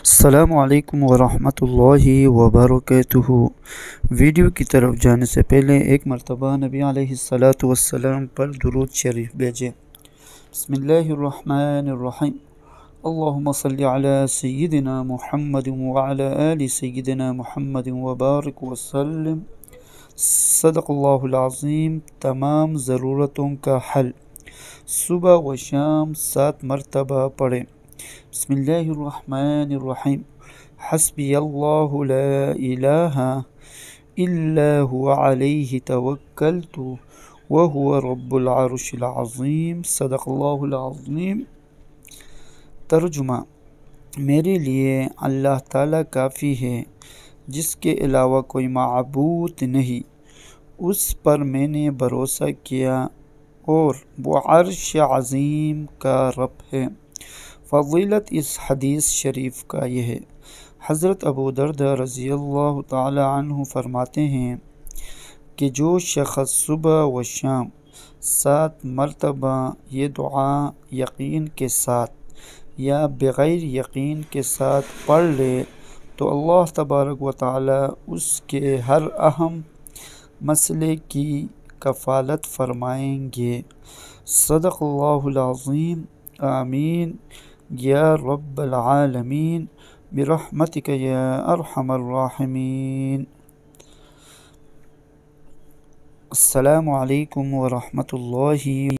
السلام علیکم ورحمۃ اللہ وبرکاتہ۔ ویڈیو کی طرف جانے سے پہلے ایک مرتبہ نبی علیہ الصلاۃ والسلام پر درود شریف بھیجیں۔ بسم اللہ الرحمن الرحیم۔ اللہم صلی علی سیدنا محمد وعلی آل سیدنا محمد وبارک وسلم۔ صدق اللہ العظیم۔ تمام ضرورتوں کا حل، صبح و شام 7 مرتبہ پڑھیں۔ بسم اللہ الرحمن الرحیم۔ حسبی اللہ لا الہ الا هو علیہ توکلت وہو رب العرش العظیم۔ صدق اللہ العظیم۔ ترجمہ: میرے لیے اللہ تعالیٰ کافی ہے، جس کے علاوہ کوئی معبود نہیں۔ اس پر میں نے بھروسہ کیا اور وہ عرش عظیم کا رب ہے۔ فضیلت اس حدیث شریف کا یہ ہے: حضرت ابو درداء رضی اللہ تعالی عنہ فرماتے ہیں کہ جو شخص صبح و شام 7 مرتبہ یہ دعا یقین کے ساتھ یا بغیر یقین کے ساتھ پڑھ لے تو اللہ تبارک و تعالی اس کے ہر اہم مسئلے کی کفالت فرمائیں گے۔ صدق اللہ العظیم۔ آمین یا رب العالمین برحمتک یا ارحم الراحمین۔ السلام علیکم ورحمۃ اللہ